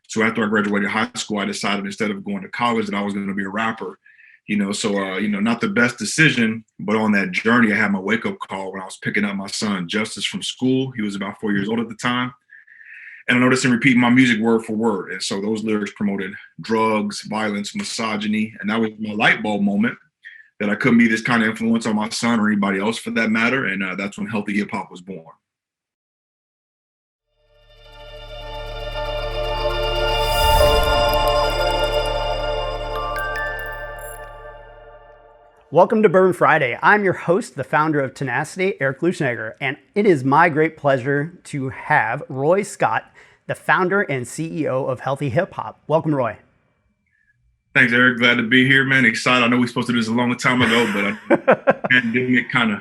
So after I graduated high school, I decided instead of going to college that I was going to be a rapper. Not the best decision, but on that journey, I had my wake up call when I was picking up my son Justice from school. He was about 4 years old at the time. And I noticed him repeating my music word for word. And so those lyrics promoted drugs, violence, misogyny. And that was my light bulb moment that I couldn't be this kind of influence on my son or anybody else for that matter. And that's when Healthy Hip Hop was born. Welcome to Bourbon Friday. I'm your host, the founder of Tenacity, Erik Lutenegger, and it is my great pleasure to have Roy Scott, the founder and CEO of Healthy Hip Hop. Welcome, Roy. Thanks, Eric. Glad to be here, man. Excited. I know we were supposed to do this a long time ago, but pandemic kind of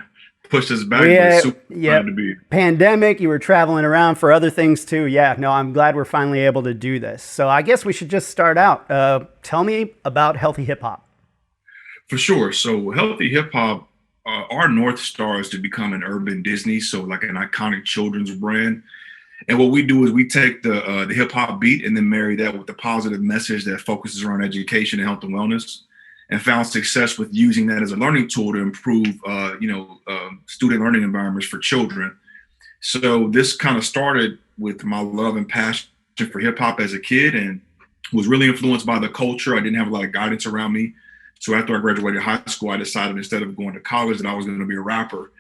pushed us back. To be. Pandemic, you were traveling around for other things too. Yeah, no, I'm glad we're finally able to do this. So I guess we should just start out. Tell me about Healthy Hip Hop. For sure. So Healthy Hip Hop, our North Star is to become an urban Disney, so like an iconic children's brand. And what we do is we take the hip hop beat and then marry that with the positive message that focuses around education and health and wellness, and found success with using that as a learning tool to improve, student learning environments for children. So this kind of started with my love and passion for hip hop as a kid and was really influenced by the culture. I didn't have a lot of guidance around me. So after I graduated high school, I decided instead of going to college that I was going to be a rapper,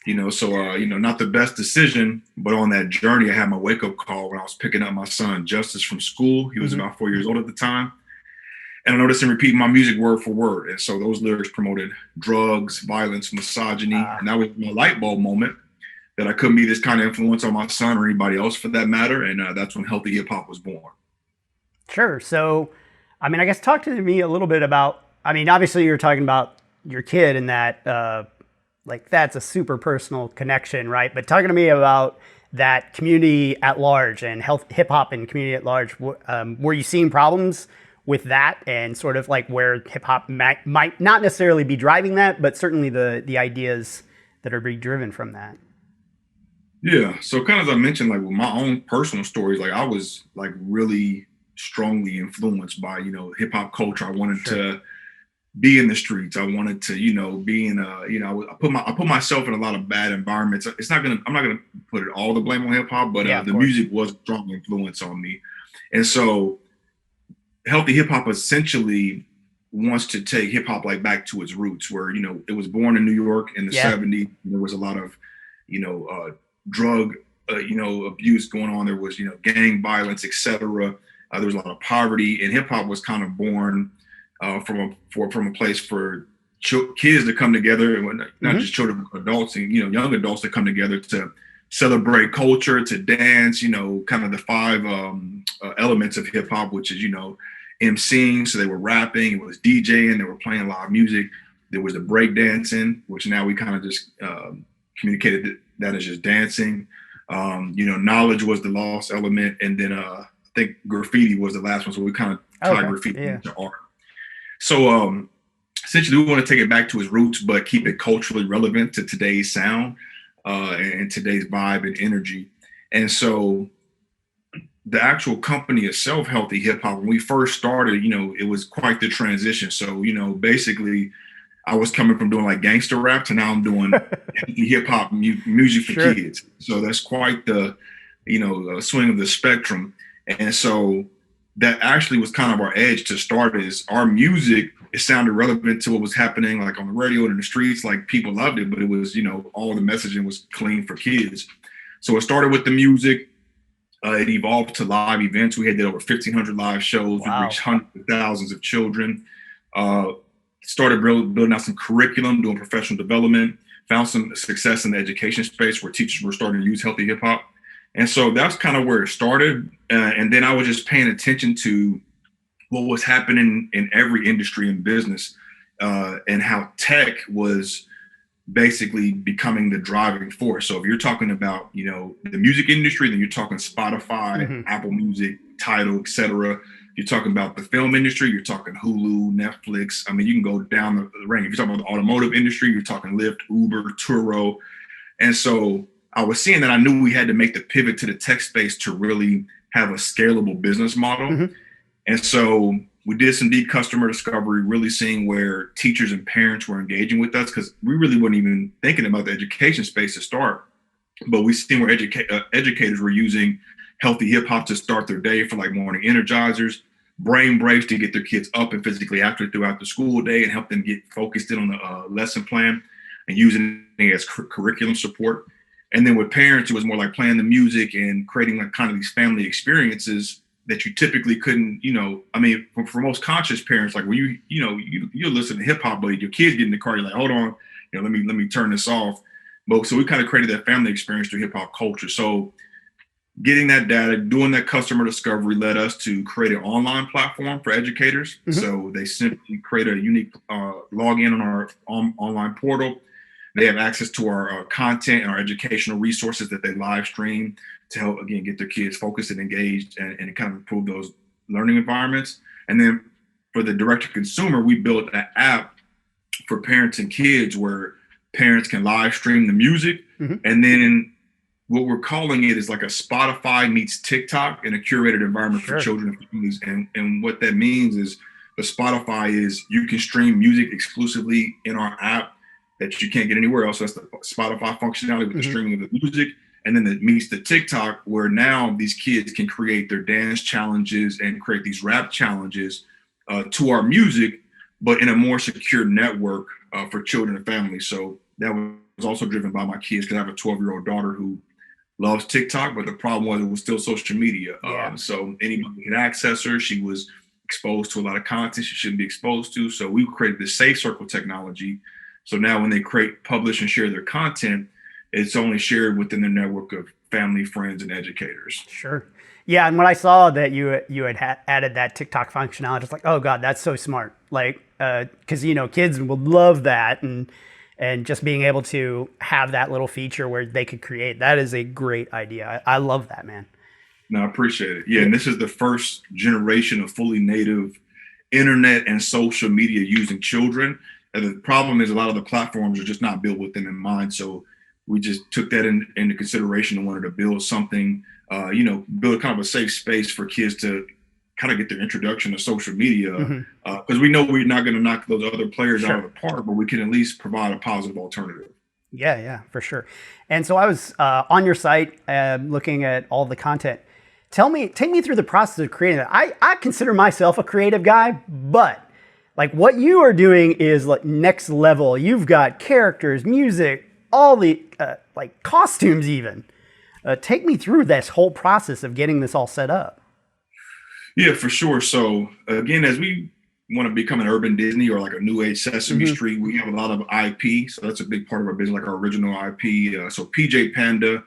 not the best decision, but on that journey, I had my wake up call when I was picking up my son Justice from school. He was about 4 years old at the time. And I noticed him repeating my music word for word. And so those lyrics promoted drugs, violence, misogyny. And that was my light bulb moment that I couldn't be this kind of influence on my son or anybody else for that matter. And that's when Healthy Hip Hop was born. Sure. So, I guess talk to me a little bit about, obviously you're talking about your kid and that, that's a super personal connection, right? But talking to me about that community at large and hip hop and community at large, were you seeing problems with that and sort of like where hip hop might not necessarily be driving that, but certainly the ideas that are being driven from that? Yeah. So kind of as I mentioned, like with my own personal stories, like I was like really strongly influenced by, hip hop culture. I wanted to be in the streets. I wanted to, be in I put myself in a lot of bad environments. I'm not gonna put all the blame on hip hop, but the music was a strong influence on me. And so Healthy Hip Hop essentially wants to take hip hop like back to its roots, where, it was born in New York in the 70s. There was a lot of, drug, abuse going on. There was, gang violence, etc. There was a lot of poverty, and hip hop was kind of born from a place for kids to come together, and not just children, adults and young adults to come together to celebrate culture, to dance. Kind of the five elements of hip hop, which is MCing. So they were rapping, it was DJing, they were playing live music. There was the break dancing, which now we kind of just communicated that as just dancing. Knowledge was the lost element, and then I think graffiti was the last one. So we kind of tied graffiti into art. So essentially, we want to take it back to its roots, but keep it culturally relevant to today's sound and today's vibe and energy. And so the actual company itself, Healthy Hip Hop, when we first started, it was quite the transition. So, basically, I was coming from doing like gangster rap to now I'm doing hip hop music for kids. So that's quite the, swing of the spectrum. And so that actually was kind of our edge to start. Is our music, it sounded relevant to what was happening like on the radio and in the streets, like people loved it, but it was, all the messaging was clean for kids. So it started with the music. It evolved to live events. We had did over 1,500 live shows. Wow. We reached hundreds of thousands of children. Started building out some curriculum, doing professional development, found some success in the education space where teachers were starting to use Healthy Hip Hop. And so that's kind of where it started. And then I was just paying attention to what was happening in every industry and business, and how tech was basically becoming the driving force. So if you're talking about, the music industry, then you're talking Spotify, Apple Music, Tidal, etc. You're talking about the film industry, you're talking Hulu, Netflix. You can go down the range. If you're talking about the automotive industry, you're talking Lyft, Uber, Turo. And so I was seeing that I knew we had to make the pivot to the tech space to really have a scalable business model. Mm-hmm. And so we did some deep customer discovery, really seeing where teachers and parents were engaging with us, because we really weren't even thinking about the education space to start. But we seen where educators were using healthy hip hop to start their day for like morning energizers, brain breaks to get their kids up and physically active throughout the school day and help them get focused in on the lesson plan and using it as curriculum support. And then with parents, it was more like playing the music and creating like kind of these family experiences that you typically couldn't, I mean, for most conscious parents, like when you listen to hip hop, but your kids get in the car, you're like, hold on, let me turn this off. But so we kind of created that family experience through hip hop culture. So getting that data, doing that customer discovery led us to create an online platform for educators. Mm-hmm. So they simply create a unique login on our online portal. They have access to our content and our educational resources that they live stream to help, again, get their kids focused and engaged and kind of improve those learning environments. And then for the direct to consumer, we built an app for parents and kids where parents can live stream the music. Mm-hmm. And then what we're calling it is like a Spotify meets TikTok in a curated environment for children and families. And what that means is the Spotify is you can stream music exclusively in our app that you can't get anywhere else. That's the Spotify functionality with the streaming of the music. And then it meets the TikTok, where now these kids can create their dance challenges and create these rap challenges to our music, but in a more secure network for children and families. So that was also driven by my kids, because I have a 12-year-old daughter who loves TikTok, but the problem was it was still social media. So anybody could access her. She was exposed to a lot of content she shouldn't be exposed to. So we created this safe circle technology. So now when they publish and share their content, it's only shared within their network of family, friends, and educators. Sure. Yeah, and when I saw that you had added that TikTok functionality, I was like, oh God, that's so smart. Like, because kids would love that, and just being able to have that little feature where they could create, that is a great idea. I love that, man. No, I appreciate it. Yeah, and this is the first generation of fully native internet and social media using children. And the problem is a lot of the platforms are just not built with them in mind. So we just took that into consideration and wanted to build something, build kind of a safe space for kids to kind of get their introduction to social media. Because we know we're not going to knock those other players out of the park, but we can at least provide a positive alternative. Yeah, for sure. And so I was on your site looking at all the content. Take me through the process of creating that. I consider myself a creative guy, but like what you are doing is like next level. You've got characters, music, all the like costumes even. Take me through this whole process of getting this all set up. Yeah, for sure. So again, as we want to become an urban Disney or like a new age Sesame Street, we have a lot of IP. So that's a big part of our business, like our original IP. So PJ Panda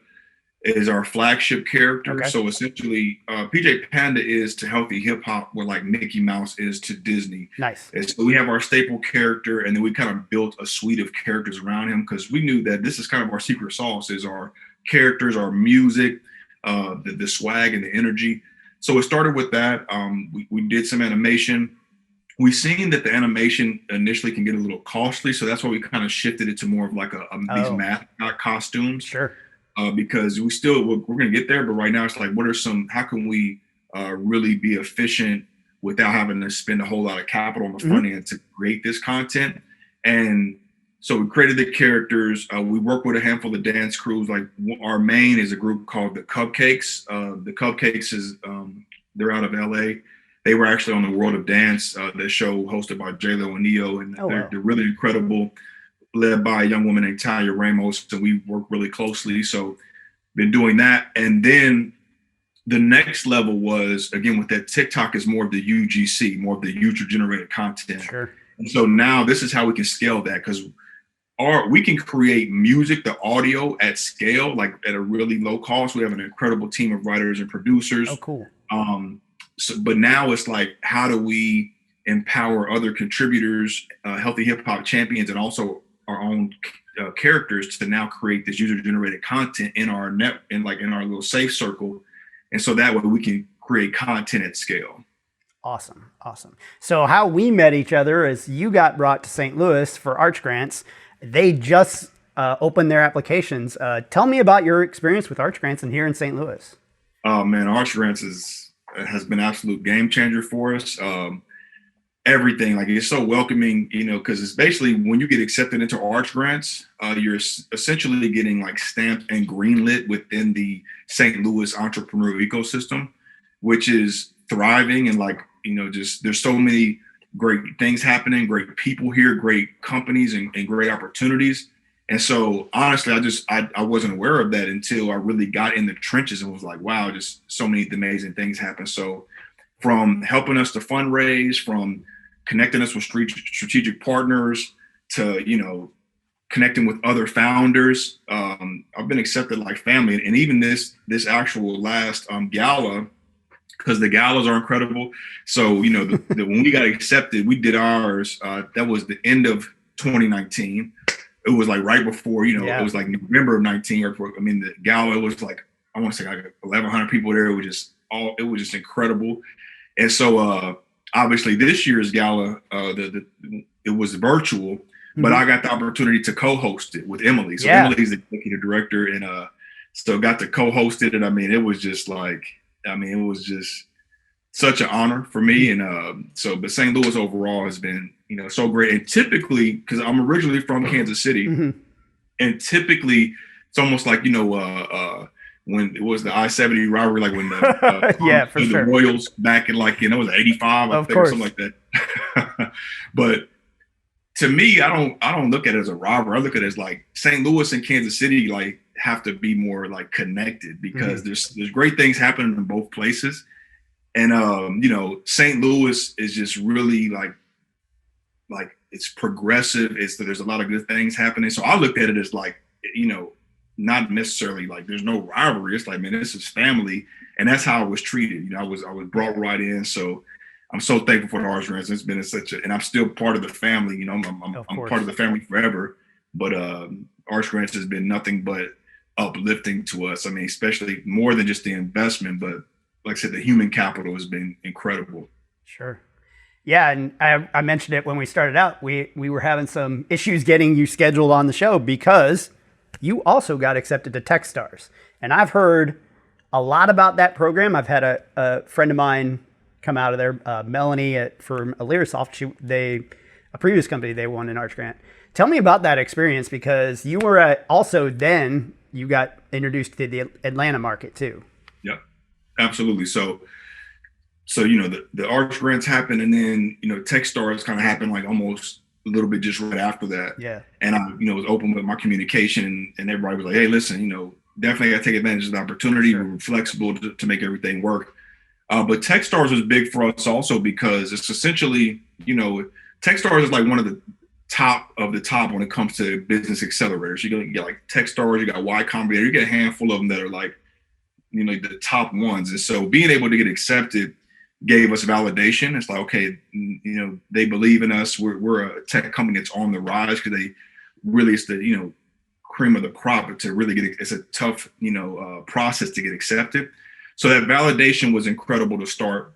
is our flagship character. Okay. So essentially, PJ Panda is to healthy hip hop what like Mickey Mouse is to Disney. Nice. And so we have our staple character, and then we kind of built a suite of characters around him, because we knew that this is kind of our secret sauce, is our characters, our music, the swag and the energy. So it started with that. We did some animation. We seen that the animation initially can get a little costly, so that's why we kind of shifted it to more of like these mascot costumes. Sure. Because we're going to get there, but right now it's like, how can we really be efficient without having to spend a whole lot of capital on the front end to create this content? And so we created the characters. We work with a handful of dance crews. Like our main is a group called the Cupcakes. The Cupcakes is they're out of LA. They were actually on the World of Dance, the show hosted by J-Lo and Neo, and they're really incredible, led by a young woman named Talia Ramos. So we work really closely. So been doing that. And then the next level was, again, with that TikTok is more of the UGC, more of the user generated content. Sure. And so now this is how we can scale that, because we can create music, the audio at scale, like at a really low cost. We have an incredible team of writers and producers. Oh, cool. But now it's like, how do we empower other contributors, healthy hip hop champions, and also our own characters to now create this user generated content in our little safe circle. And so that way we can create content at scale. Awesome. So how we met each other is you got brought to St. Louis for Arch Grants. They just opened their applications. Tell me about your experience with Arch Grants and here in St. Louis. Oh man, Arch Grants has been an absolute game changer for us. Everything, like, it's so welcoming, because it's basically when you get accepted into Arch Grants, you're essentially getting like stamped and greenlit within the St. Louis entrepreneurial ecosystem, which is thriving, and like, just there's so many great things happening, great people here, great companies, and great opportunities. And so honestly, I wasn't aware of that until I really got in the trenches and was like, wow, just so many amazing things happen. So from helping us to fundraise, from connecting us with strategic partners, to, connecting with other founders, I've been accepted like family. And even this actual last gala, because the galas are incredible. So, when we got accepted, we did ours. That was the end of 2019. It was like right before, It was like November of 19. The gala was like, I want to say like 1,100 people there. It was just incredible. And so, obviously this year's gala, it was virtual, but I got the opportunity to co-host it with Emily. So Emily's the executive director, and so got to co-host it. And it was just it was just such an honor for me. And but St. Louis overall has been, so great. And typically, because I'm originally from Kansas City, and typically it's almost like, when it was the I-70 robbery, like when the Royals back in like, it was 85, I think, or something like that. But to me, I don't look at it as a robbery. I look at it as like St. Louis and Kansas City like have to be more like connected, because there's great things happening in both places. And St. Louis is just really like it's progressive. There's a lot of good things happening. So I looked at it as like, not necessarily like there's no rivalry. It's like, man, this is family, and that's how I was treated. I was brought right in. So I'm so thankful for the Arch Grants. It's been and I'm still part of the family. I'm part of the family forever. But Arch Grants has been nothing but uplifting to us. Especially more than just the investment, but like I said, the human capital has been incredible. Sure. Yeah, and I mentioned it when we started out. We were having some issues getting you scheduled on the show because you also got accepted to Techstars. And I've heard a lot about that program. I've had a friend of mine come out of there, Melanie from Alirasoft. A previous company, they won an Arch Grant. Tell me about that experience, because you were also then you got introduced to the Atlanta market too. Yeah, absolutely. So the Arch Grants happened, and then Techstars kind of happened like almost a little bit just right after that. Yeah. And I was open with my communication, and everybody was like, hey, listen, definitely got to take advantage of the opportunity. Sure. We were flexible to make everything work. But Techstars was big for us also because it's essentially, Techstars is like one of the top when it comes to business accelerators. You're going to get like Techstars, you got Y Combinator, you get a handful of them that are like, the top ones. And so being able to get accepted gave us validation. It's like, okay, they believe in us. We're a tech company that's on the rise, because they really, it's the, cream of the crop. It's a tough, process to get accepted. So that validation was incredible to start.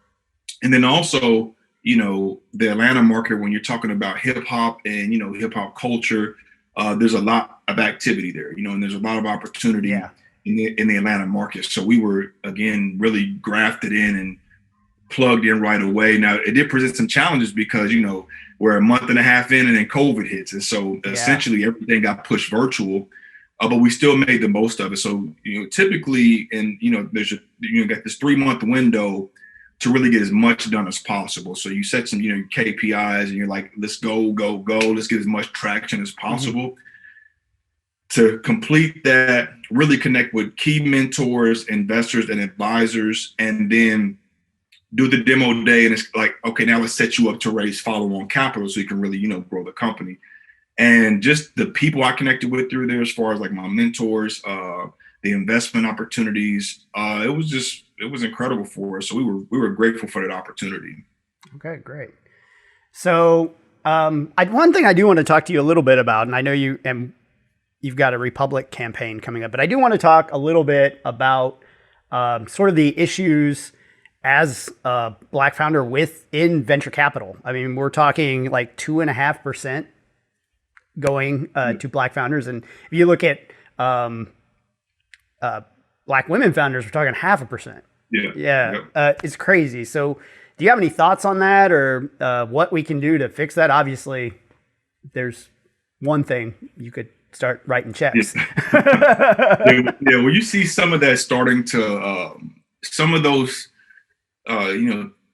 And then also, the Atlanta market, when you're talking about hip hop and, hip hop culture, there's a lot of activity there, and there's a lot of opportunity in the Atlanta market. So we were, again, really grafted in and plugged in right away. Now, it did present some challenges because, we're a month and a half in and then COVID hits. And so essentially everything got pushed virtual, but we still made the most of it. So, typically, and, there's got this 3-month window to really get as much done as possible. So you set some, KPIs, and you're like, let's go. Let's get as much traction as possible. To complete that, really connect with key mentors, investors, and advisors, and then do the demo day. And it's like, okay, now let's set you up to raise follow-on capital so you can really, grow the company. And just the people I connected with through there, as far as like my mentors, the investment opportunities, it was incredible for us. So we were grateful for that opportunity. Okay, great. So one thing I do want to talk to you a little bit about, and I know you've got a Republic campaign coming up, but I do want to talk a little bit about sort of the issues as a Black founder within venture capital. We're talking like 2.5% going to Black founders. And if you look at Black women founders, we're talking 0.5%. Yeah. Yeah. Yep. It's crazy. So do you have any thoughts on that, or what we can do to fix that? Obviously, there's one thing: you could start writing checks. Yeah. Well, you see some of that starting to, some of those,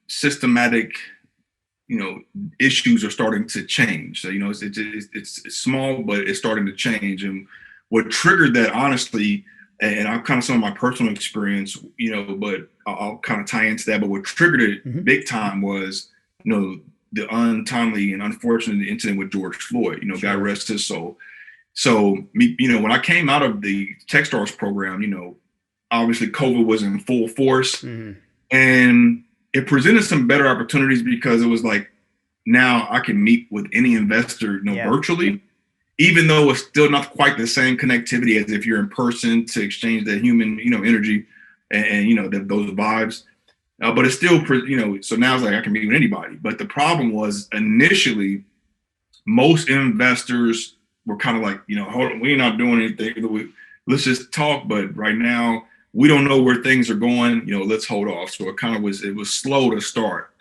systematic, issues are starting to change. So, it's small, but it's starting to change. And what triggered that, honestly, and I'll kind of some of my personal experience, but I'll kind of tie into that. But what triggered it big time was, the untimely and unfortunate incident with George Floyd. God rest his soul. So, when I came out of the Techstars program, obviously COVID was in full force, and it presented some better opportunities because it was like, now I can meet with any investor, virtually, even though it's still not quite the same connectivity as if you're in person to exchange that human, energy and those vibes. But it's still, so now it's like I can meet with anybody. But the problem was initially, most investors were kind of like, hold on, we're not doing anything. Let's just talk. But right now, we don't know where things are going. Let's hold off. So it was slow to start.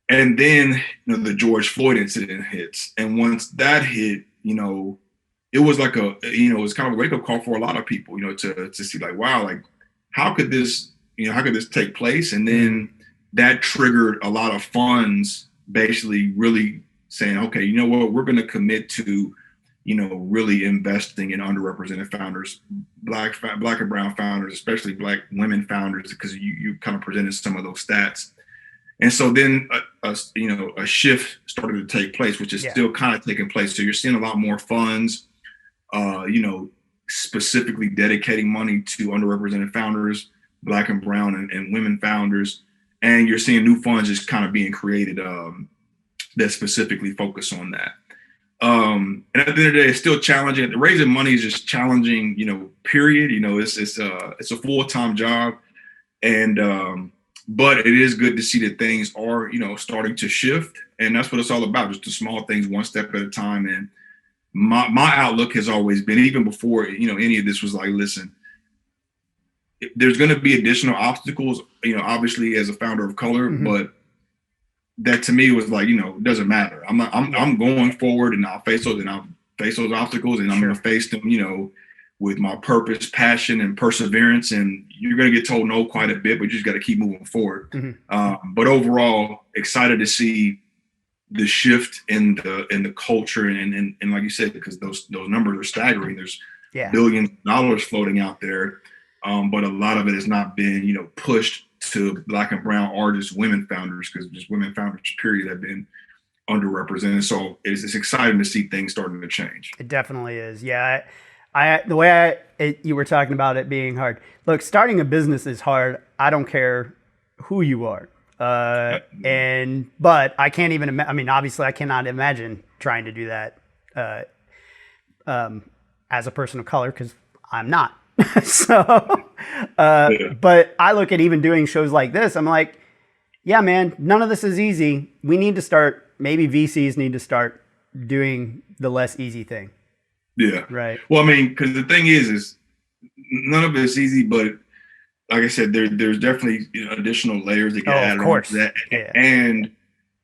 And then, the George Floyd incident hits. And once that hit, it was like it was kind of a wake up call for a lot of people, to see like, wow, like, how could this take place? And then that triggered a lot of funds basically really saying, okay, you know what, we're going to commit to, really investing in underrepresented founders, black and brown founders, especially Black women founders, because you kind of presented some of those stats. And so then, a shift started to take place, which is still kind of taking place. So you're seeing a lot more funds, specifically dedicating money to underrepresented founders, Black and brown and women founders. And you're seeing new funds just kind of being created that specifically focus on that. And at the end of the day, it's still challenging. Raising money is just challenging, period. It's a full-time job. And, but it is good to see that things are, starting to shift. And that's what it's all about, just the small things, one step at a time. And my outlook has always been, even before, any of this, was like, listen, there's going to be additional obstacles, obviously as a founder of color, but that to me was like, it doesn't matter. I'm going forward, and I'll face those obstacles, and I'm going to face them, with my purpose, passion, and perseverance. And you're going to get told no quite a bit, but you just got to keep moving forward. But overall, excited to see the shift in the culture, and like you said, because those numbers are staggering. There's billions of dollars floating out there, but a lot of it has not been, pushed to Black and brown artists, women founders, because just women founders, period, have been underrepresented. So it's exciting to see things starting to change. It definitely is. Yeah. The way you were talking about it being hard. Look, starting a business is hard. I don't care who you are. But I can't even, obviously I cannot imagine trying to do that as a person of color, because I'm not. But I look at even doing shows like this, I'm like, yeah, man, none of this is easy. We need to start, maybe VCs need to start doing the less easy thing. Yeah. Right. Well, because the thing is none of it's easy, but like I said, there's definitely additional layers that get added on to that. Yeah. And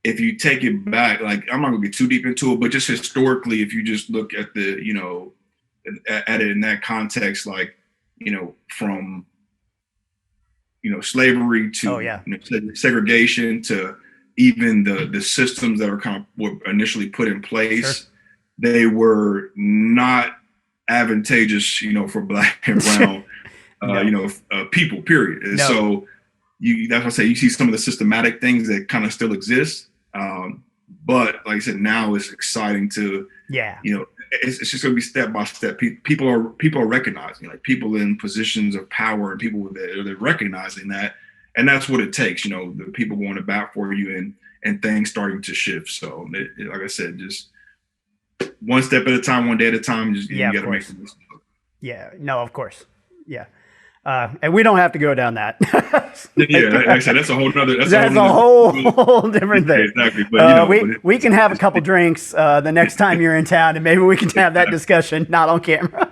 if you take it back, like, I'm not gonna get too deep into it, but just historically, if you just look at at it in that context, like, from, slavery to segregation to even the systems that are kind of were initially put in place, they were not advantageous, for Black and brown, people, period. And so that's what I say, you see some of the systematic things that kind of still exist. But like I said, now it's exciting to, it's just going to be step by step. People are recognizing, like, people in positions of power and people they're recognizing that. And that's what it takes, the people going to bat for you and things starting to shift. So like I said, just one step at a time, one day at a time. Just, you got to make this. Yeah, no, of course. Yeah. And we don't have to go down that. Like I said, that's a whole nother. That's a whole different thing. Exactly. But, we can have a couple drinks the next time you're in town, and maybe we can have that discussion, not on camera.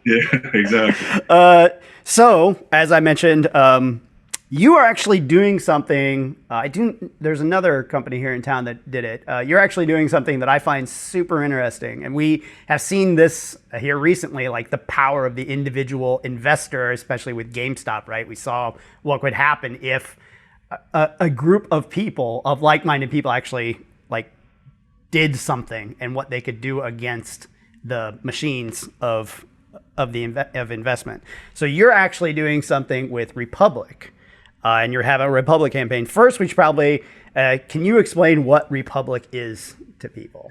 Yeah, exactly. So, as I mentioned, you are actually doing something. There's another company here in town that did it. You're actually doing something that I find super interesting, and we have seen this here recently, like the power of the individual investor, especially with GameStop. Right? We saw what would happen if a group of people, of like-minded people, actually like did something, and what they could do against the machines of investment. So you're actually doing something with Republic, and you're having a Republic campaign. First, we should probably can you explain what Republic is to people?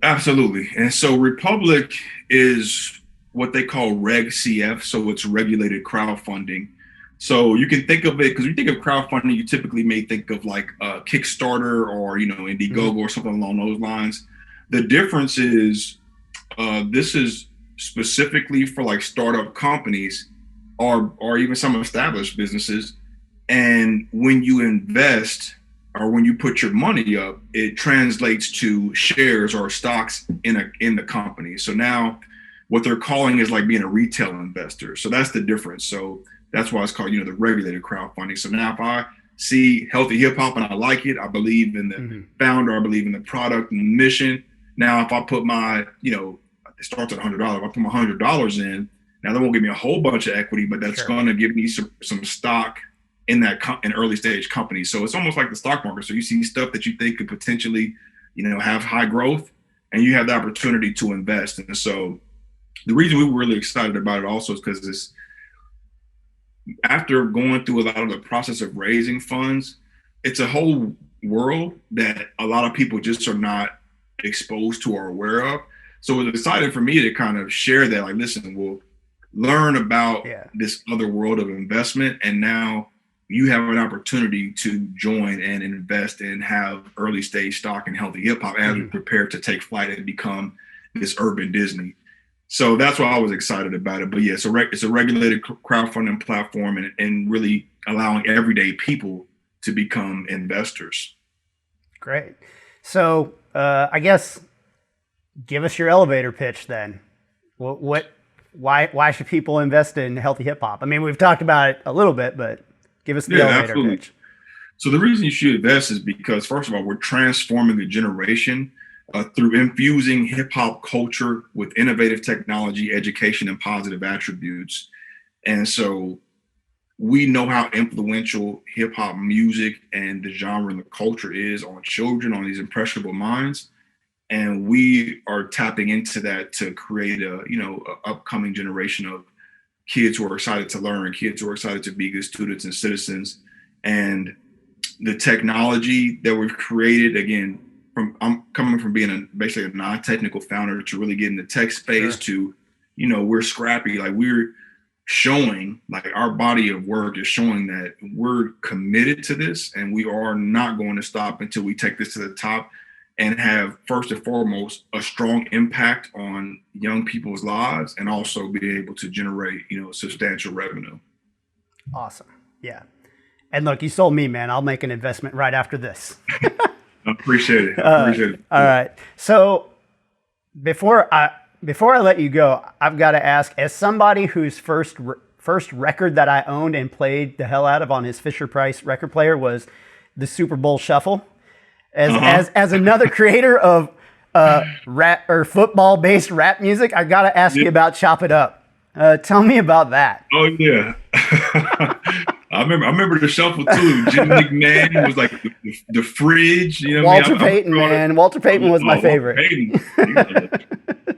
Absolutely. And so Republic is what they call Reg CF, so it's regulated crowdfunding. So you can think of it, because when you think of crowdfunding, you typically may think of like Kickstarter or Indiegogo or something along those lines. The difference is this is specifically for like startup companies or even some established businesses. And when you invest or when you put your money up, it translates to shares or stocks in the company. So now what they're calling is like being a retail investor. So that's the difference. So that's why it's called, the regulated crowdfunding. So now if I see healthy hip hop and I like it, I believe in the founder, I believe in the product and the mission. Now, if I put my, it starts at $100. If I put my $100 in, now that won't give me a whole bunch of equity, but that's going to give me some stock in that in early stage companies. So it's almost like the stock market. So you see stuff that you think could potentially, have high growth, and you have the opportunity to invest. And so the reason we were really excited about it also is because after going through a lot of the process of raising funds, it's a whole world that a lot of people just are not exposed to or aware of. So it was exciting for me to kind of share that, like, listen, we'll learn about this other world of investment. And now you have an opportunity to join and invest and have early stage stock in healthy hip hop as we prepare to take flight and become this urban Disney. So that's why I was excited about it. But yeah, it's a regulated crowdfunding platform and really allowing everyday people to become investors. Great. So I guess give us your elevator pitch then. Why should people invest in healthy hip hop? I mean, we've talked about it a little bit, but give us the elevator pitch. So the reason you should invest is because, first of all, we're transforming the generation through infusing hip hop culture with innovative technology, education, and positive attributes. And so we know how influential hip hop music and the genre and the culture is on children, on these impressionable minds. And we are tapping into that to create a upcoming generation of kids who are excited to learn, kids who are excited to be good students and citizens. And the technology that we've created, again, I'm coming from being basically a non-technical founder to really get in the tech space to, we're scrappy. Like, we're showing, like, our body of work is showing that we're committed to this, and we are not going to stop until we take this to the top and have, first and foremost, a strong impact on young people's lives, and also be able to generate, substantial revenue. Awesome. Yeah. And look, you sold me, man. I'll make an investment right after this. I appreciate it. All right. So before I let you go, I've got to ask, as somebody whose first record that I owned and played the hell out of on his Fisher-Price record player was the Super Bowl Shuffle, as another creator of rap or football-based rap music, I got to ask you about Chop It Up. Tell me about that. Oh yeah. I remember the shuffle too. Jim McMahon was like the fridge. Walter Payton, man. Walter Payton was my favorite.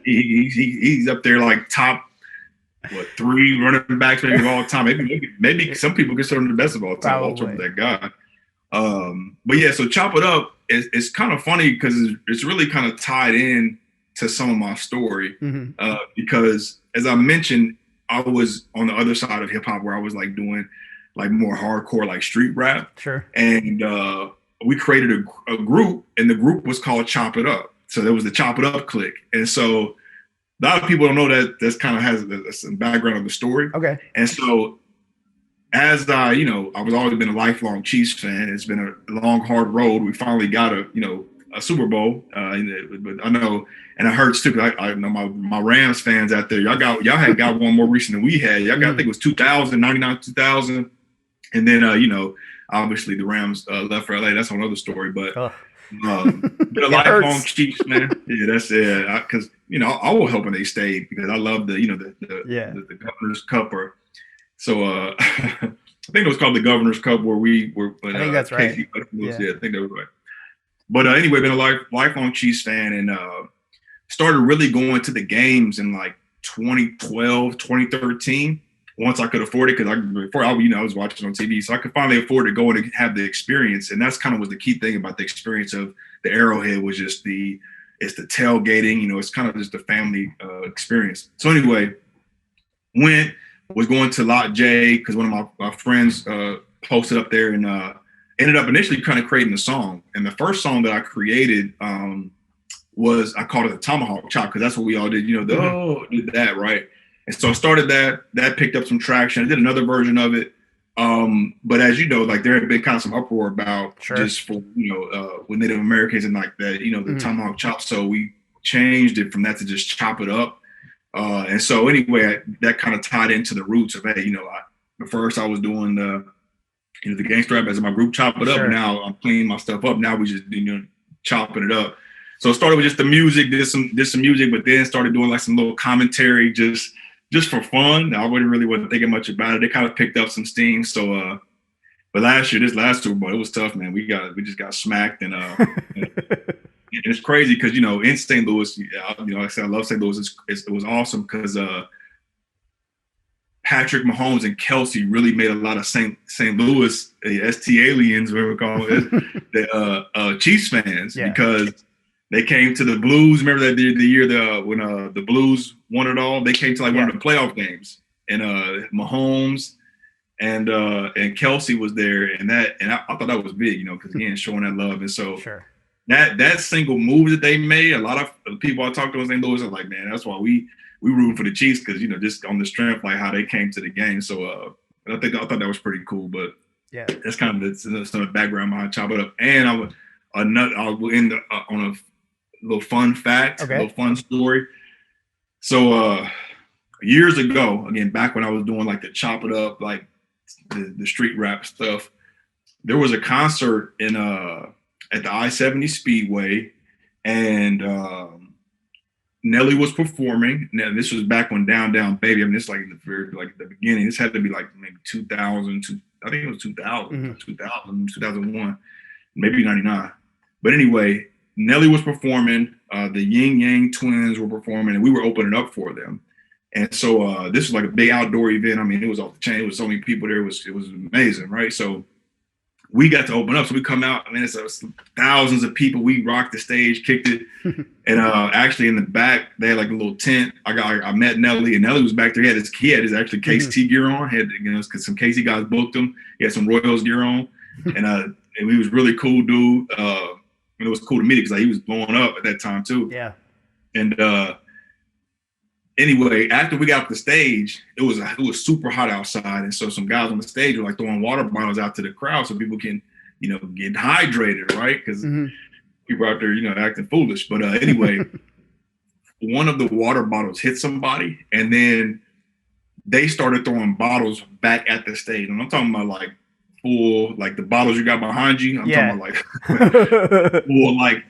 He's up there like top 3 running backs maybe of all time. Maybe some people consider him the best of all time. Walter was that guy. But yeah, so Chop It Up it's kind of funny because it's really kind of tied in to some of my story. Because as I mentioned, I was on the other side of hip hop where I was like doing like more hardcore, like street rap. Sure. And we created a group, and the group was called Chop It Up. So there was the Chop It Up clique. And so a lot of people don't know that that's kind of has some background of the story. Okay. And so as I was always been a lifelong Chiefs fan. It's been a long, hard road. We finally got a a Super Bowl. But I know, and I heard too. I know my Rams fans out there. Y'all had got one more recent than we had. Y'all got I think it was 2000, 99, 2000, and then obviously the Rams left for LA. That's another story. But been a lifelong Chiefs, man. Yeah, that's it. Because I will help when they stayed because I love the Governor's Cup so. I think it was called the Governor's Cup where we were. I think that's right. Yeah, I think that was right. But anyway, been a lifelong Chiefs fan and started really going to the games in like 2012, 2013. Once I could afford it, because I was watching on TV, so I could finally afford to go and have the experience. And that's kind of was the key thing about the experience of the Arrowhead was just it's the tailgating. It's kind of just the family experience. So anyway, was going to Lot J because one of my friends posted up there and ended up initially kind of creating a song. And the first song that I created was, I called it the Tomahawk Chop because that's what we all did, did that, right? And so I started that picked up some traction. I did another version of it. But as you know, like there had been kind of some uproar about just for, with Native Americans and like that, the Tomahawk Chop. So we changed it from that to just chop it up. And so anyway, that kind of tied into the roots of, hey, at first I was doing the gangster rap as my group, chop it up. And now I'm cleaning my stuff up. Now we just, chopping it up. So it started with just the music, did some music, but then started doing like some little commentary just for fun. I wasn't thinking much about it. It kind of picked up some steam. So, but this last Super Bowl, it was tough, man. We just got smacked and it's crazy because, in St. Louis, like I said, I love St. Louis. It was awesome because Patrick Mahomes and Kelsey really made a lot of St. Louis, ST aliens, whatever we call it, the Chiefs fans because they came to the Blues. Remember that the year when the Blues won it all? They came to like one of the playoff games, and Mahomes and Kelsey was there, and I thought that was big, because again, showing that love, and so. That single move that they made, a lot of people I talked to in St. Louis are like, man, that's why we root for the Chiefs because just on the strength like how they came to the game. So I thought that was pretty cool. But that's kind of some of the background behind Chop It Up. And I'll end on a little fun fact, a little fun story. So years ago, again, back when I was doing like the Chop It Up, like the street rap stuff, there was a concert at the I-70 Speedway, and Nelly was performing. Now, this was back when Down Down Baby. I mean, it's like the beginning. This had to be like maybe 2000. I think it was 2000, 2001, maybe 99. But anyway, Nelly was performing. The Yin Yang Twins were performing, and we were opening up for them. And so this was like a big outdoor event. I mean, it was off the chain. It was so many people there. It was amazing, right? So we got to open up. So we come out. I mean, it's thousands of people. We rocked the stage, kicked it. And actually in the back, they had like a little tent. I met Nelly, and Nelly was back there. He had his actually KC gear on. Had because some KC guys booked him. He had some Royals gear on. And he was really cool dude. And it was cool to meet because he was blowing up at that time too. Yeah. And anyway, after we got off the stage, it was super hot outside, and so some guys on the stage were like throwing water bottles out to the crowd so people can, get hydrated, right? Because people out there, acting foolish. But anyway, one of the water bottles hit somebody, and then they started throwing bottles back at the stage. And I'm talking about like full, like the bottles you got behind you. I'm talking about like full, like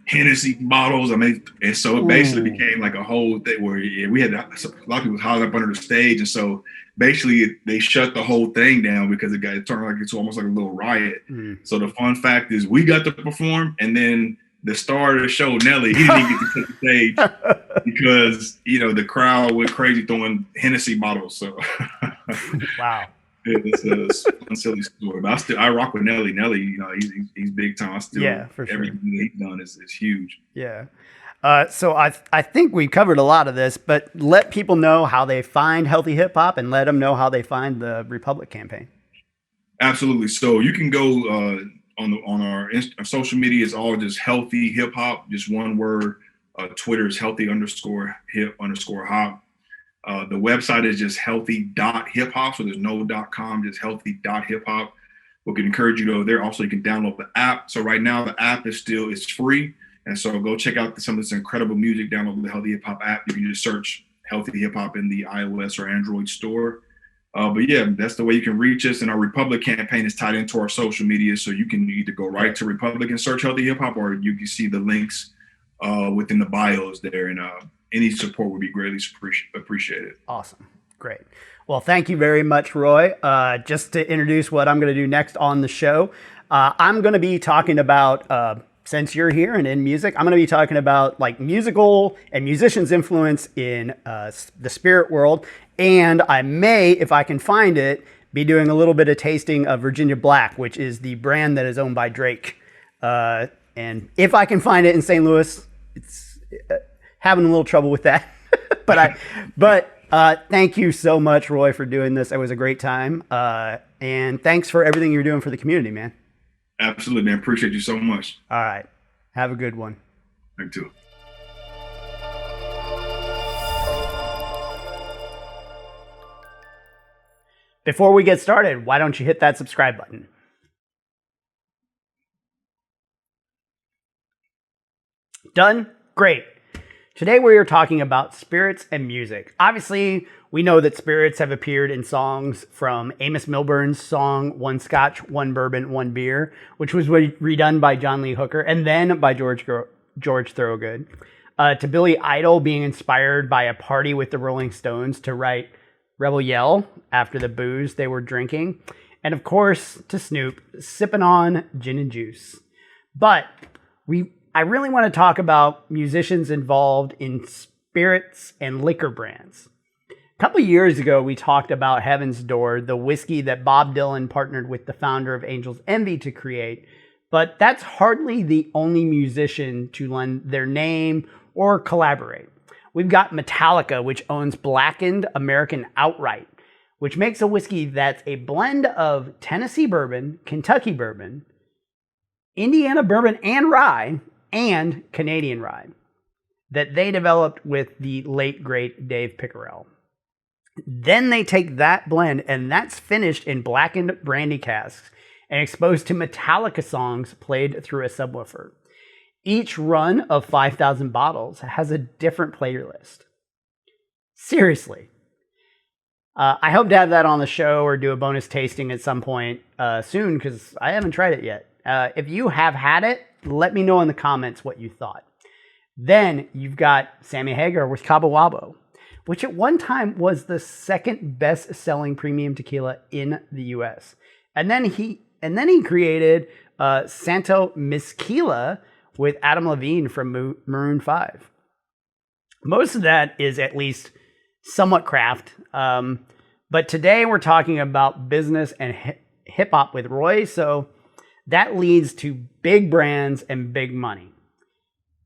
Hennessy bottles. I mean, and so it basically became like a whole thing where we had a lot of people hollering up under the stage, and so basically they shut the whole thing down because it turned like into almost like a little riot. So the fun fact is we got to perform, and then the star of the show, Nelly, he didn't even get to take the stage because the crowd went crazy throwing Hennessy bottles. So wow. It's a fun, silly story, but I rock with Nelly. Nelly, he's big time. For sure. Everything he's done is huge. Yeah. So I think we covered a lot of this, but let people know how they find Healthy Hip Hop and let them know how they find the Republic campaign. Absolutely. So you can go on our social media. It's all just Healthy Hip Hop, just one word. Twitter is healthy_hip_hop. The website is just healthy.hiphop. So there's no .com, just healthy.hiphop. we can encourage you to go there. Also, you can download the app. So right now the app is free. And so go check out some of this incredible music, download the Healthy Hip Hop app. You can just search Healthy Hip Hop in the iOS or Android store. But yeah, that's the way you can reach us. And our Republic campaign is tied into our social media. So you can either go right to Republic and search Healthy Hip Hop, or you can see the links within the bios there. And any support would be greatly appreciated. Awesome. Great. Well, thank you very much, Roy. Just to introduce what I'm going to do next on the show, I'm going to be talking about, since you're here and in music, I'm going to be talking about like musical and musicians' influence in the spirit world. And I may, if I can find it, be doing a little bit of tasting of Virginia Black, which is the brand that is owned by Drake. And if I can find it in St. Louis, it's having a little trouble with that. But thank you so much, Roy, for doing this. It was a great time. And thanks for everything you're doing for the community, man. Absolutely, man. Appreciate you so much. All right. Have a good one. You too. Before we get started, why don't you hit that subscribe button? Done? Great. Today we are talking about spirits and music. Obviously, we know that spirits have appeared in songs from Amos Milburn's song, One Scotch, One Bourbon, One Beer, which was redone by John Lee Hooker and then by George Thorogood, to Billy Idol being inspired by a party with the Rolling Stones to write Rebel Yell after the booze they were drinking, and of course, to Snoop, sipping on gin and juice. But I really want to talk about musicians involved in spirits and liquor brands. A couple of years ago, we talked about Heaven's Door, the whiskey that Bob Dylan partnered with the founder of Angel's Envy to create. But that's hardly the only musician to lend their name or collaborate. We've got Metallica, which owns Blackened American outright, which makes a whiskey that's a blend of Tennessee bourbon, Kentucky bourbon, Indiana bourbon and rye, and Canadian rye that they developed with the late, great Dave Pickerell. Then they take that blend, and that's finished in blackened brandy casks and exposed to Metallica songs played through a subwoofer. Each run of 5,000 bottles has a different playlist. Seriously. I hope to have that on the show or do a bonus tasting at some point soon, because I haven't tried it yet. If you have had it, let me know in the comments what you thought. Then you've got Sammy Haeger with Cabo Wabo, which at one time was the second best-selling premium tequila in the U.S. And then he created Santo Mezquila with Adam Levine from Maroon 5. Most of that is at least somewhat craft. But today we're talking about business and hip-hop with Roy, so that leads to big brands and big money,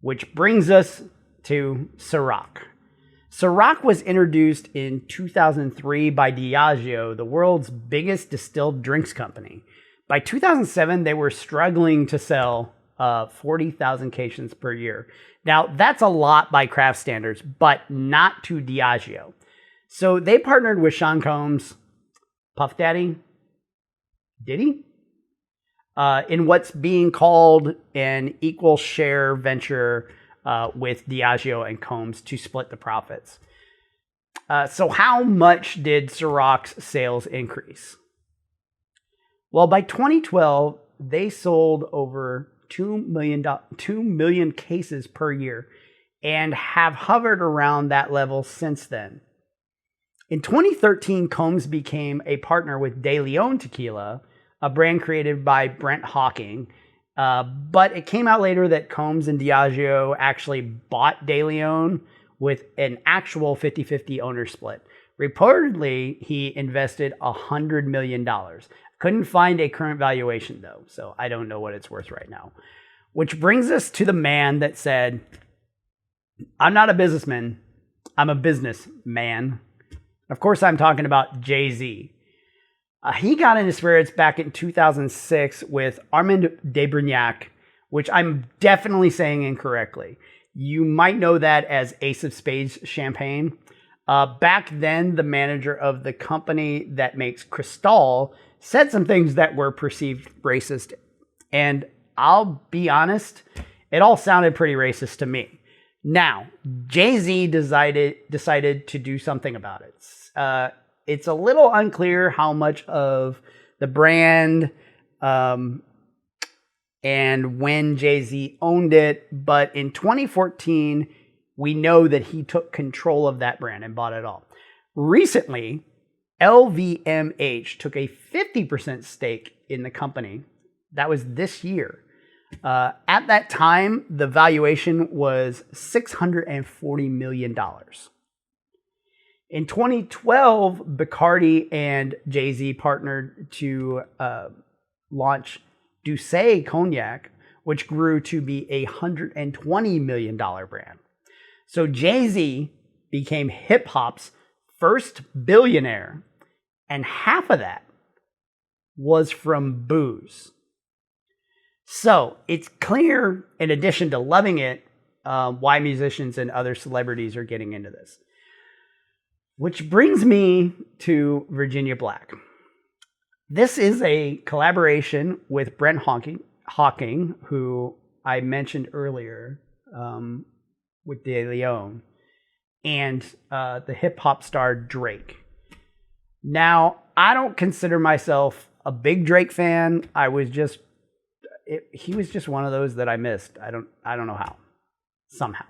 which brings us to Ciroc. Ciroc was introduced in 2003 by Diageo, the world's biggest distilled drinks company. By 2007, they were struggling to sell 40,000 cases per year. Now, that's a lot by craft standards, but not to Diageo. So they partnered with Sean Combs, Puff Daddy, Diddy, in what's being called an equal share venture with Diageo and Combs to split the profits. So how much did Ciroc's sales increase? Well, by 2012, they sold over 2 million cases per year and have hovered around that level since then. In 2013, Combs became a partner with De Leon Tequila, a brand created by Brent Hawking. But it came out later that Combs and Diageo actually bought De Leon with an actual 50-50 owner split. Reportedly, he invested $100 million. Couldn't find a current valuation, though, so I don't know what it's worth right now. Which brings us to the man that said, I'm not a businessman, I'm a businessman. Of course, I'm talking about Jay-Z. He got into spirits back in 2006 with Armand de Brignac, which I'm definitely saying incorrectly. You might know that as Ace of Spades champagne. Back then, the manager of the company that makes Cristal said some things that were perceived racist. And I'll be honest, it all sounded pretty racist to me. Now, Jay-Z decided to do something about it. It's a little unclear how much of the brand and when Jay-Z owned it, but in 2014, we know that he took control of that brand and bought it all. Recently, LVMH took a 50% stake in the company. That was this year. At that time, the valuation was $640 million. In 2012, Bacardi and Jay-Z partnered to launch Douce Cognac, which grew to be a $120 million brand. So Jay-Z became hip-hop's first billionaire, and half of that was from booze. So it's clear, in addition to loving it, why musicians and other celebrities are getting into this. Which brings me to Virginia Black. This is a collaboration with Brent Hawking, who I mentioned earlier with De Leon, and the hip-hop star Drake. Now, I don't consider myself a big Drake fan. He was just one of those that I missed. I don't know how. Somehow.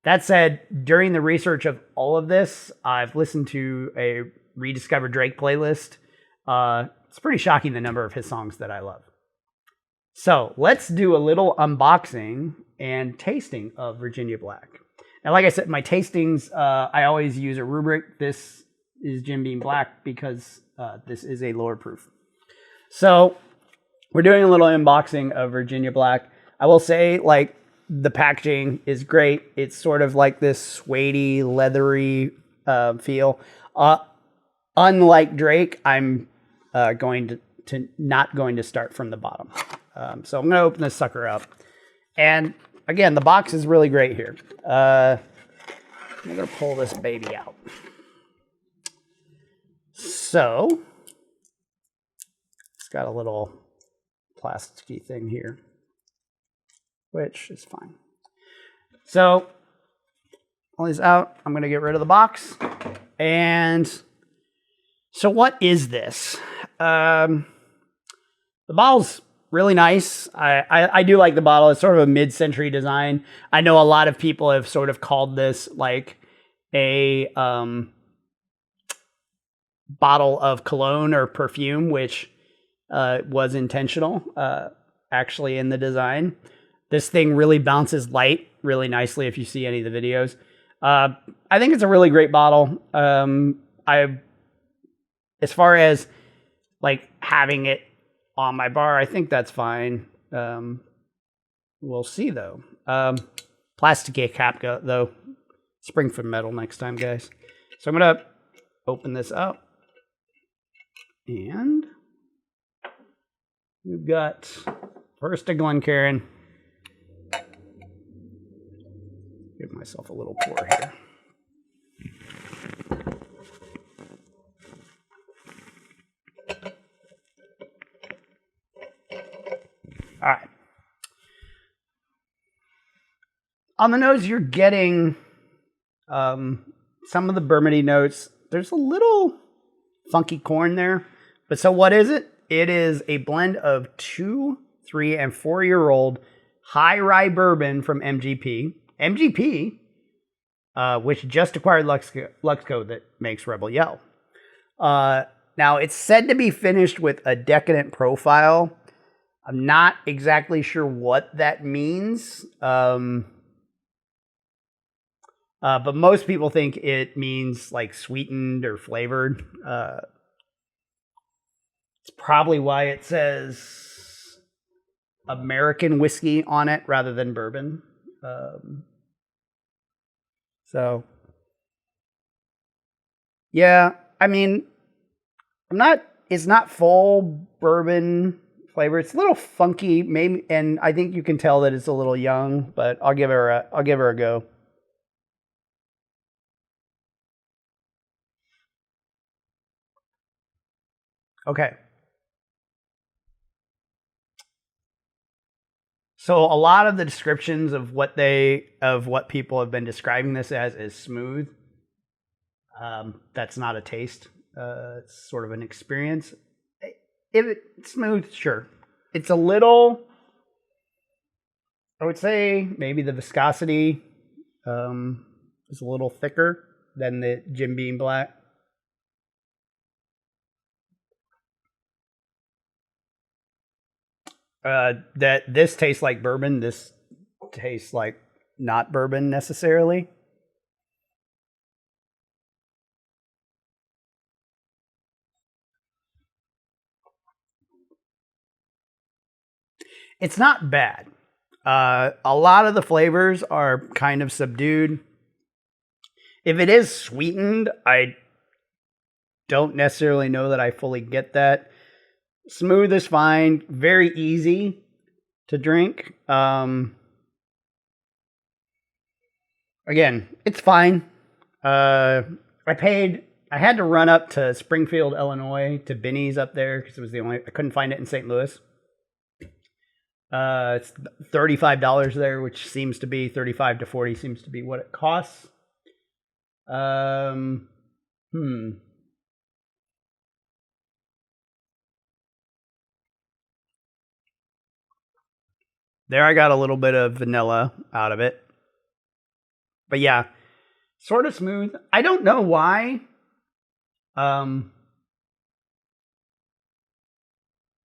That said, during the research of all of this, I've listened to a Rediscover Drake playlist. It's pretty shocking the number of his songs that I love. So let's do a little unboxing and tasting of Virginia Black. Now, like I said, my tastings, I always use a rubric. This is Jim Beam Black because this is a lower proof. So we're doing a little unboxing of Virginia Black. I will say, like, the packaging is great. It's sort of like this suede-y, leathery feel. Unlike Drake, I'm going to not going to start from the bottom. So I'm going to open this sucker up. And again, the box is really great here. I'm going to pull this baby out. So it's got a little plasticky thing here, which is fine. So, all these out, I'm going to get rid of the box. And so what is this? The bottle's really nice. I do like the bottle. It's sort of a mid-century design. I know a lot of people have sort of called this like a bottle of cologne or perfume, which was intentional, actually, in the design. This thing really bounces light really nicely if you see any of the videos. I think it's a really great bottle. As far as like having it on my bar, I think that's fine. We'll see though. Plastic cap though. Spring for metal next time, guys. So I'm gonna open this up, and we've got first a Glencairn. Give myself a little pour here. All right. On the nose, you're getting some of the bourbon-y notes. There's a little funky corn there. But so what is it? It is a blend of 2, 3, and 4-year-old high rye bourbon from MGP. MGP, which just acquired Luxco that makes Rebel Yell. Now, it's said to be finished with a decadent profile. I'm not exactly sure what that means. But most people think it means like sweetened or flavored. It's probably why it says American whiskey on it rather than bourbon. So, yeah, I mean, it's not full bourbon flavor. It's a little funky, maybe, and I think you can tell that it's a little young, but I'll give her a go. Okay. So a lot of the descriptions of what people have been describing this as is smooth. That's not a taste. It's sort of an experience. If it's smooth, sure. It's a little, I would say maybe the viscosity is a little thicker than the Jim Beam Black. That this tastes like bourbon. This tastes like not bourbon necessarily. It's not bad. A lot of the flavors are kind of subdued. If it is sweetened, I don't necessarily know that I fully get that. Smooth is fine. Very easy to drink. Again, it's fine. I had to run up to Springfield, Illinois, to Binny's up there because it was I couldn't find it in St. Louis. It's $35 there, which seems to be $35 to $40 seems to be what it costs. There I got a little bit of vanilla out of it. But yeah, sort of smooth. I don't know why.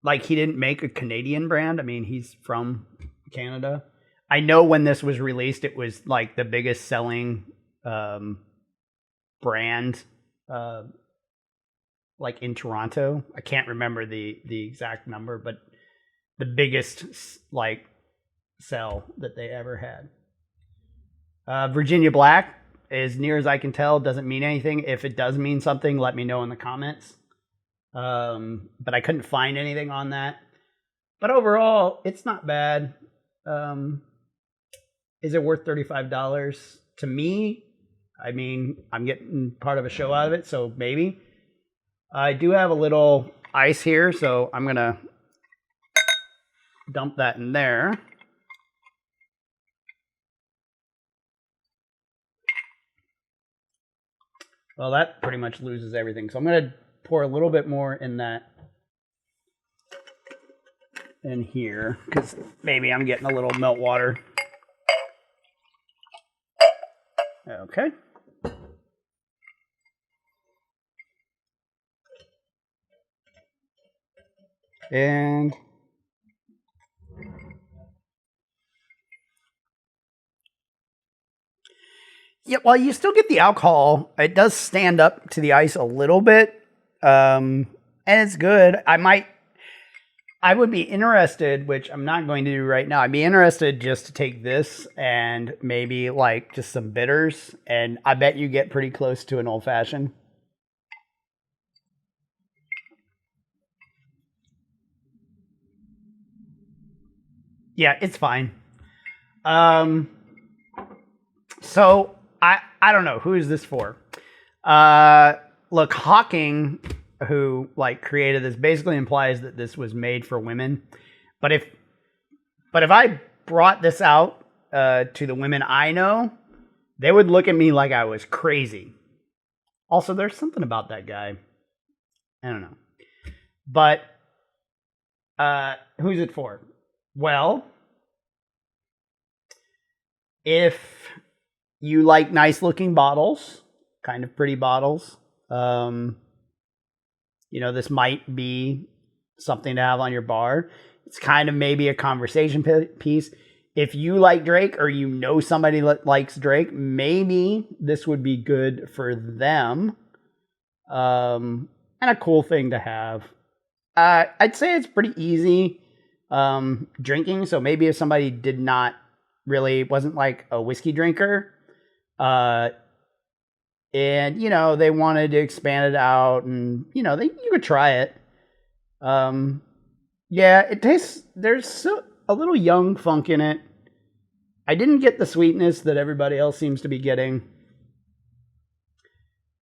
Like he didn't make a Canadian brand. I mean, he's from Canada. I know when this was released, it was like the biggest selling brand like in Toronto. I can't remember the exact number, but the biggest like sell that they ever had. Virginia Black, as near as I can tell, doesn't mean anything. If it does mean something, let me know in the comments. But I couldn't find anything on that. But overall, it's not bad. Is it worth $35? To me, I mean, I'm getting part of a show out of it, so maybe. I do have a little ice here, so I'm going to dump that in there. Well, that pretty much loses everything. So I'm going to pour a little bit more in here, because maybe I'm getting a little melt water. Okay. And yeah, well, you still get the alcohol. It does stand up to the ice a little bit, and it's good. I would be interested, which I'm not going to do right now. I'd be interested just to take this and maybe like just some bitters, and I bet you get pretty close to an old fashioned. Yeah, it's fine. So I don't know, who is this for? Look, Hawking, who like created this, basically implies that this was made for women. But if I brought this out to the women I know, they would look at me like I was crazy. Also, there's something about that guy. I don't know. But who's it for? Well, if you like nice looking bottles, kind of pretty bottles, you know, this might be something to have on your bar. It's kind of maybe a conversation piece. If you like Drake or you know somebody that likes Drake, maybe this would be good for them. And a cool thing to have. I'd say it's pretty easy drinking. So maybe if somebody wasn't like a whiskey drinker, and you know they wanted to expand it out, and you know you could try it. Yeah, it tastes. There's a little young funk in it. I didn't get the sweetness that everybody else seems to be getting.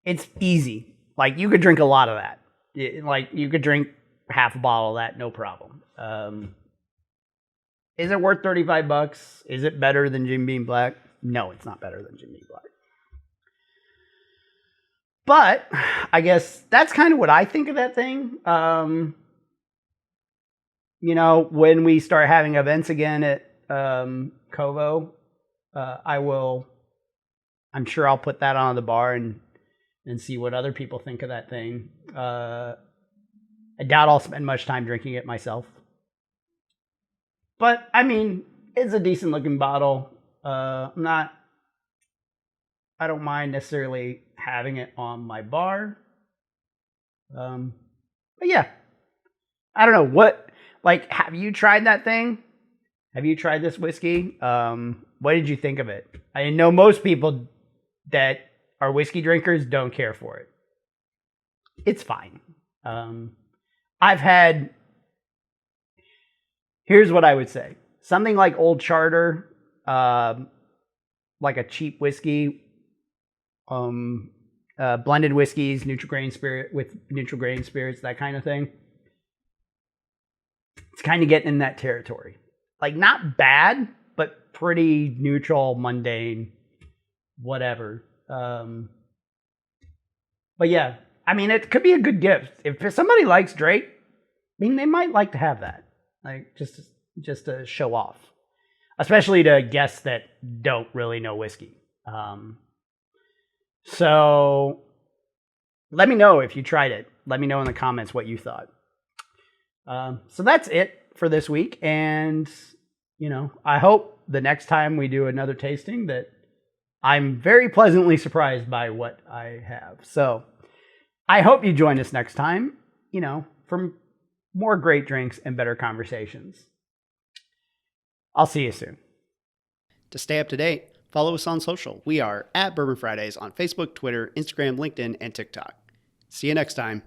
It's easy. Like you could drink a lot of that. Like you could drink half a bottle of that, no problem. Is it worth $35? Is it better than Jim Beam Black? No, it's not better than Jim Beam Black. But I guess that's kind of what I think of that thing. You know, when we start having events again at Kovo, I'm sure I'll put that on the bar and see what other people think of that thing. I doubt I'll spend much time drinking it myself. But, I mean, it's a decent looking bottle. I don't mind necessarily having it on my bar. But yeah, I don't know have you tried that thing? Have you tried this whiskey? What did you think of it? I know most people that are whiskey drinkers don't care for it. It's fine. Here's what I would say. Something like Old Charter, like a cheap whiskey, blended whiskeys, neutral grain spirits, that kind of thing. It's kind of getting in that territory. Like not bad, but pretty neutral, mundane, whatever. But yeah, I mean, it could be a good gift. If somebody likes Drake, I mean, they might like to have that. Like just to show off, especially to guests that don't really know whiskey. So let me know if you tried it. Let me know in the comments what you thought. So that's it for this week. And, you know, I hope the next time we do another tasting that I'm very pleasantly surprised by what I have. So I hope you join us next time, you know, for more great drinks and better conversations. I'll see you soon. To stay up to date, follow us on social. We are at Bourbon Fridays on Facebook, Twitter, Instagram, LinkedIn, and TikTok. See you next time.